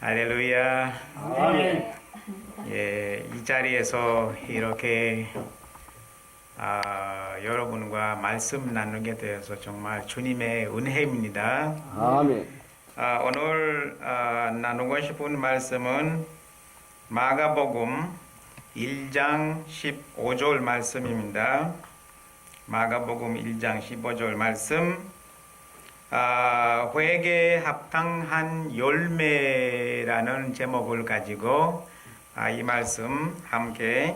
할렐루야. 아멘. 예, 이 자리에서 이렇게 여러분과 말씀 나누게 되어서 정말 주님의 은혜입니다. 아멘. 오늘 나누고 싶은 말씀은 마가복음 1장 15절 말씀입니다. 마가복음 1장 15절 말씀. 회개에 합당한 열매라는 제목을 가지고 이 말씀 함께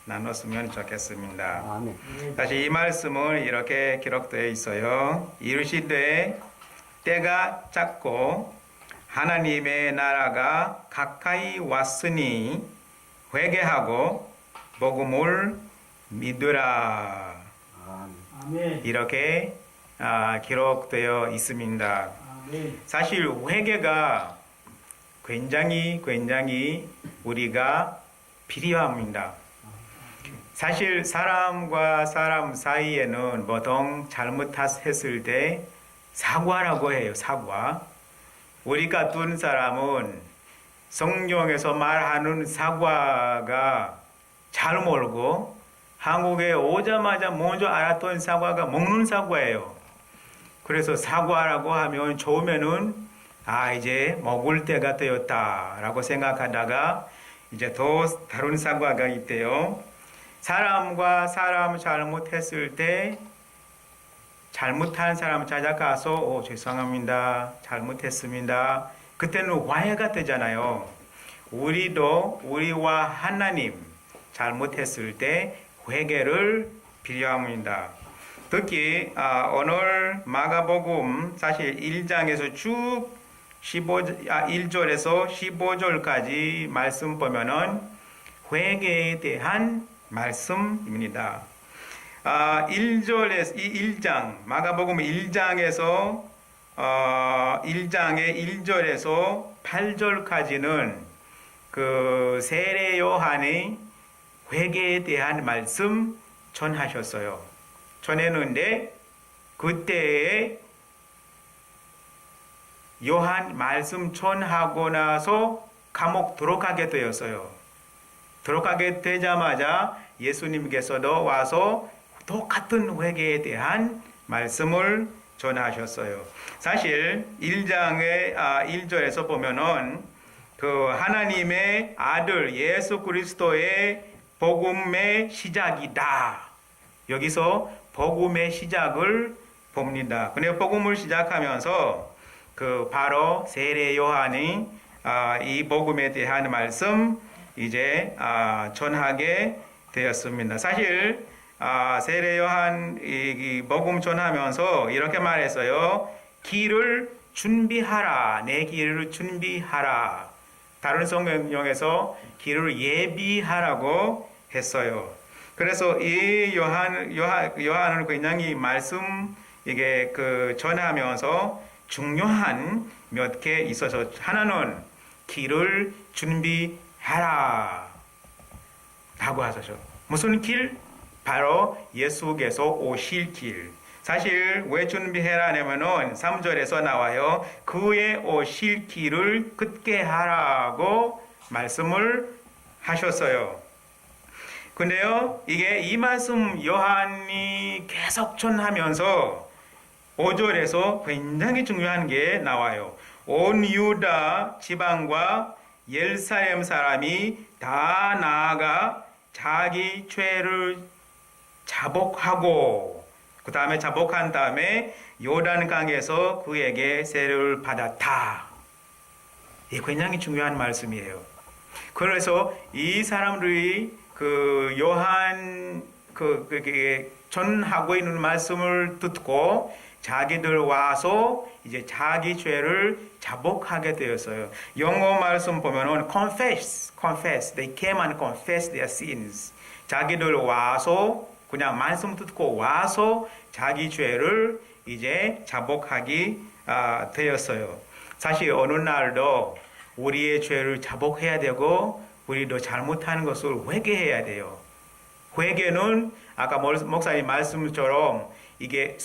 나눴으면 좋겠습니다. 아멘. 다시 이 말씀은 이렇게 기록되어 있어요. 이르시되 때가 찼고 하나님의 나라가 가까이 왔으니 회개하고 복음을 믿으라. 아멘. 이렇게 기록되어 있습니다. 아멘. 사실 회개가 굉장히 우리가 필요합니다. 사실 사람과 사람 사이에는 보통 잘못했을 때 사과라고 해요. 사과. 우리 같은 사람은 성경에서 말하는 사과가 잘 모르고 한국에 오자마자 먼저 알았던 사과가 먹는 사과예요. 그래서 사과라고 하면 처음에는 이제 먹을 때가 되었다라고 생각하다가 이제 더 다른 사과가 있대요. 사람과 사람 잘못했을 때 잘못한 사람 찾아가서 죄송합니다. 잘못했습니다. 그때는 화해가 되잖아요. 우리도 우리와 하나님 잘못했을 때 회개를 필요합니다. 특히 오늘 마가복음 사실 1장에서 쭉 1절에서 15절까지 말씀 보면은 회개에 대한 말씀입니다. 1장 마가복음 1장에서 1장의 1절에서 8절까지는 그 세례 요한이 회개에 대한 말씀 전하셨어요. 전했는데 그때에 요한 말씀 전하고 나서 감옥 들어가게 되었어요. 들어가게 되자마자 예수님께서도 와서 똑같은 회개에 대한 말씀을 전하셨어요. 사실 1장의 1절에서 보면은 그 하나님의 아들 예수 그리스도의 복음의 시작이다. 여기서 복음의 시작을 봅니다. 근데 복음을 시작하면서 그 바로 세례 요한이 이 복음에 대한 말씀 이제 전하게 되었습니다. 사실 세례 요한 이 복음 전하면서 이렇게 말했어요. 길을 준비하라. 내 길을 준비하라. 다른 성경에서 길을 예비하라고 했어요. 그래서 이 요한은 굉장히 말씀 이게 전하면서 중요한 몇 개 있어서 하나는 길을 준비하라 라고 하셨죠. 무슨 길? 바로 예수께서 오실 길. 사실 왜 준비해라 하면은 3절에서 나와요. 그의 오실 길을 굳게 하라고 말씀을 하셨어요. 근데요, 이 말씀 요한이 계속 전하면서 5절에서 굉장히 중요한 게 나와요. 온 유다 지방과 예루살렘 사람이 다 나아가 자기 죄를 자복하고 그 다음에 자복한 다음에 요단강에서 그에게 세례를 받았다. 이게 굉장히 중요한 말씀이에요. 그래서 이 사람들이 요한 전하고 있는 말씀을 듣고 자기들 와서 이제 자기 죄를 자복하게 되었어요. 영어 말씀 보면은 confess. They came and confessed their sins. 자기들 와서 그냥 말씀 듣고 와서 자기 죄를 이제 자복하기 되었어요. 사실 어느 날도 우리의 죄를 자복해야 되고 우리도 잘못하는 것을 회개해야 돼요. 회개는 아까 목사님 말씀처럼 이게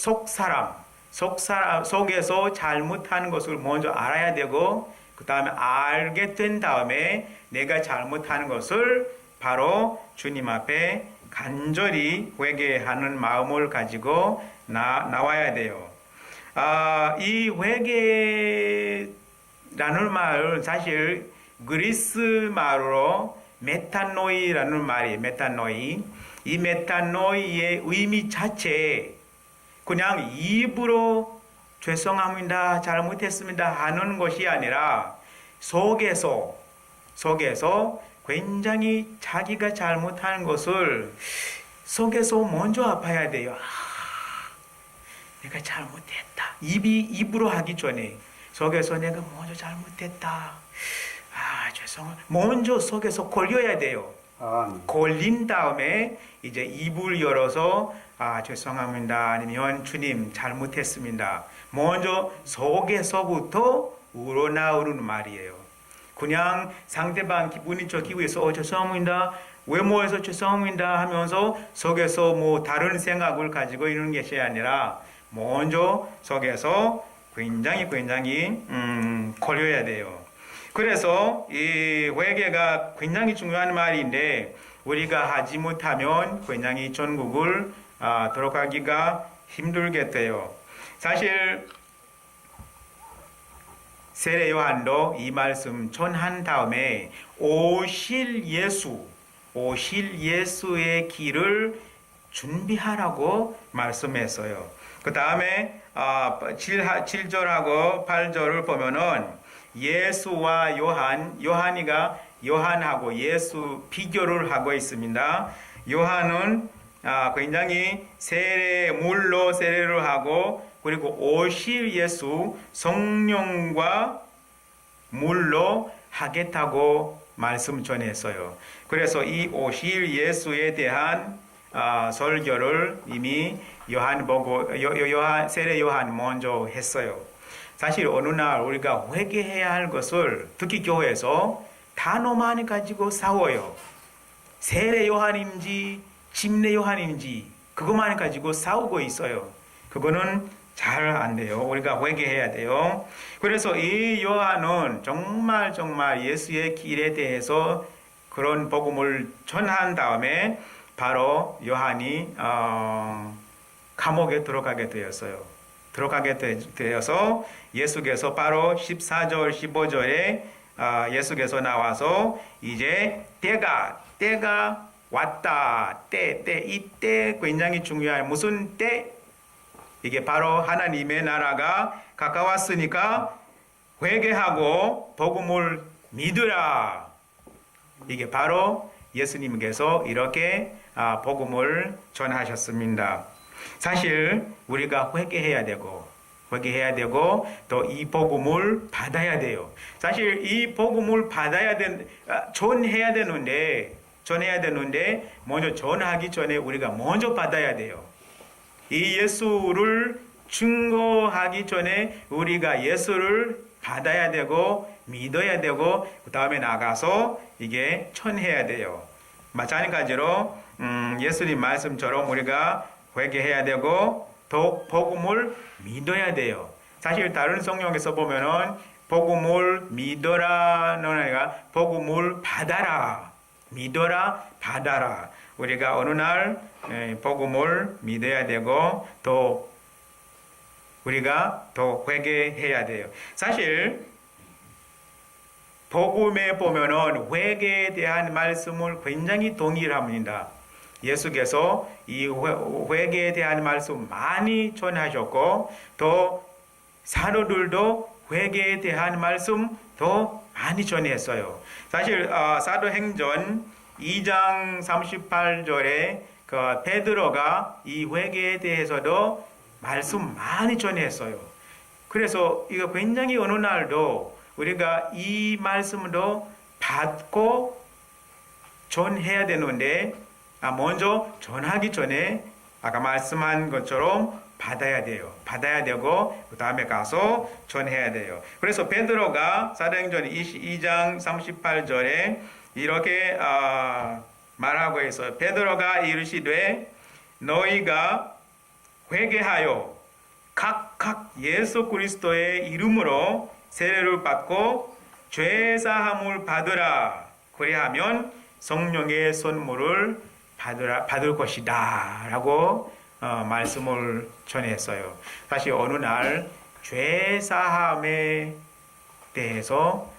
속에서 잘못하는 것을 먼저 알아야 되고 그 다음에 알게 된 다음에 내가 잘못하는 것을 바로 주님 앞에 간절히 회개하는 마음을 가지고 나와야 돼요. 이 회개라는 말은 사실 그리스 말로 메타노이라는 말이에요. 메타노이. 이 메타노이의 의미 자체에 그냥 입으로 죄송합니다, 잘못했습니다 하는 것이 아니라 속에서 굉장히 자기가 잘못하는 것을 속에서 먼저 아파야 돼요. 내가 잘못했다. 입으로 하기 전에 속에서 내가 먼저 잘못했다. 죄송합니다. 먼저 속에서 걸려야 돼요. 아멘. 걸린 다음에 이제 입을 열어서 죄송합니다. 아니면 주님 잘못했습니다. 먼저 속에서부터 우러나오는 말이에요. 그냥 상대방 기분이 좋기 위해서 죄송합니다. 외모에서 죄송합니다 하면서 속에서 뭐 다른 생각을 가지고 있는 것이 아니라 먼저 속에서 굉장히 걸려야 돼요. 그래서 이 회개가 굉장히 중요한 말인데 우리가 하지 못하면 굉장히 천국을 들어가기가 힘들게 돼요. 사실 세례 요한도 이 말씀 전한 다음에 오실 예수의 길을 준비하라고 말씀했어요. 그 다음에 7절하고 8절을 보면은 예수와 요한하고 예수 비교를 하고 있습니다. 요한은 굉장히 물로 세례를 하고 그리고 오실 예수 성령과 물로 하겠다고 말씀 전했어요. 그래서 이 오실 예수에 대한 설교를 이미 세례 요한 먼저 했어요. 사실 어느 날 우리가 회개해야 할 것을 특히 교회에서 단어만 가지고 싸워요. 세례 요한인지 침례 요한인지 그것만 가지고 싸우고 있어요. 그거는 잘 안 돼요. 우리가 회개해야 돼요. 그래서 이 요한은 정말 예수의 길에 대해서 그런 복음을 전한 다음에 바로 요한이 감옥에 들어가게 되었어요. 되어서 예수께서 바로 14절 15절에 예수께서 나와서 이제 때가 왔다. 이때 굉장히 중요한 무슨 때? 이게 바로 하나님의 나라가 가까웠으니까 회개하고 복음을 믿으라. 이게 바로 예수님께서 이렇게 복음을 전하셨습니다. 사실 우리가 회개해야 되고 또 이 복음을 받아야 돼요. 사실 이 복음을 전해야 되는데 먼저 전하기 전에 우리가 먼저 받아야 돼요. 이 예수를 증거하기 전에 우리가 예수를 받아야 되고 믿어야 되고 그 다음에 나가서 이게 전해야 돼요. 마찬가지로 예수님 말씀처럼 우리가 회개해야 되고 또 복음을 믿어야 돼요. 사실 다른 성경에서 보면은 복음을 믿어라는 아니라 복음을 받아라. 믿어라, 받아라. 우리가 어느 날 복음을 믿어야 되고 또 우리가 또 회개해야 돼요. 사실 복음에 보면은 회개에 대한 말씀을 굉장히 동일합니다. 예수께서 이 회개에 대한 말씀 많이 전하셨고 또 사도들도 회개에 대한 말씀 더 많이 전했어요. 사실 사도행전 2장 38절에 그 베드로가 이 회개에 대해서도 말씀 많이 전했어요. 그래서 이거 굉장히 어느 날도 우리가 이 말씀도 받고 전해야 되는데 먼저 전하기 전에 아까 말씀한 것처럼 받아야 돼요. 받아야 되고 그 다음에 가서 전해야 돼요. 그래서 베드로가 사도행전 2장 38절에 이렇게 말하고 있어요. 베드로가 이르시되 너희가 회개하여 각각 예수 그리스도의 이름으로 세례를 받고 죄 사함을 받으라. 그리하면 성령의 선물을 받을 것이다 라고 말씀을 전했어요. 사실 어느 날 죄 사함에 대해서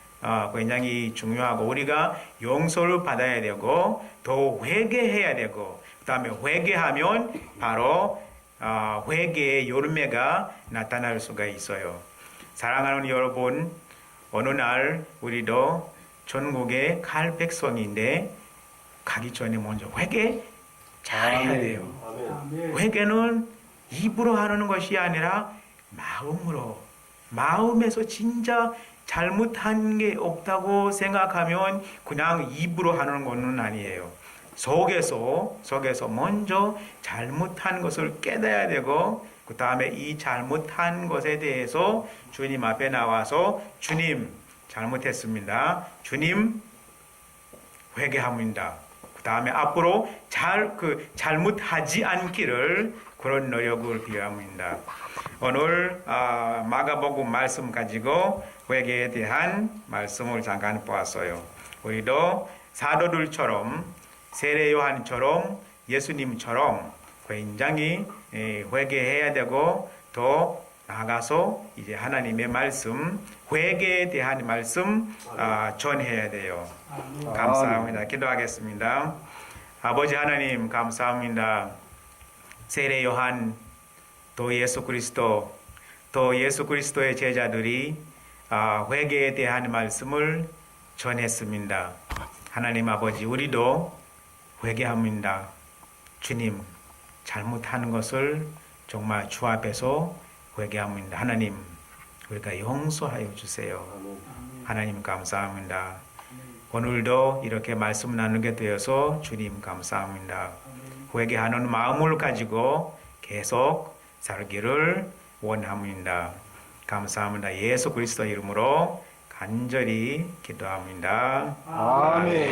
굉장히 중요하고 우리가 용서를 받아야 되고 더 회개해야 되고 그 다음에 회개하면 바로 회개의 열매가 나타날 수가 있어요. 사랑하는 여러분, 어느 날 우리도 전국에 갈 백성인데 가기 전에 먼저 회개 잘해야 돼요. 아멘. 회개는 입으로 하는 것이 아니라 마음으로, 마음에서 진짜 잘못한 게 없다고 생각하면 그냥 입으로 하는 것은 아니에요. 속에서 먼저 잘못한 것을 깨달아야 되고 그 다음에 이 잘못한 것에 대해서 주님 앞에 나와서 주님 잘못했습니다. 주님 회개합니다. 그 다음에 앞으로 잘못하지 않기를 그런 노력을 필요합니다. 오늘 마가복음 말씀 가지고 회개에 대한 말씀을 잠깐 보았어요. 우리도 사도들처럼 세례 요한처럼 예수님처럼 굉장히 회개해야 되고 더 나아가서 이제 하나님의 말씀, 회개에 대한 말씀 전해야 돼요. 감사합니다. 기도하겠습니다. 아버지 하나님 감사합니다. 세례 요한 또 예수 그리스도의 제자들이 회개에 대한 말씀을 전했습니다. 하나님 아버지 우리도 회개합니다. 주님 잘못하는 것을 정말 주 앞에서 회개합니다. 하나님 우리가 용서하여 주세요. 하나님 감사합니다. 오늘도 이렇게 말씀 나누게 되어서 주님 감사합니다. 회개하는 마음을 가지고 계속 살기를 원합니다. 감사합니다. 예수 그리스도 이름으로 간절히 기도합니다. 아멘.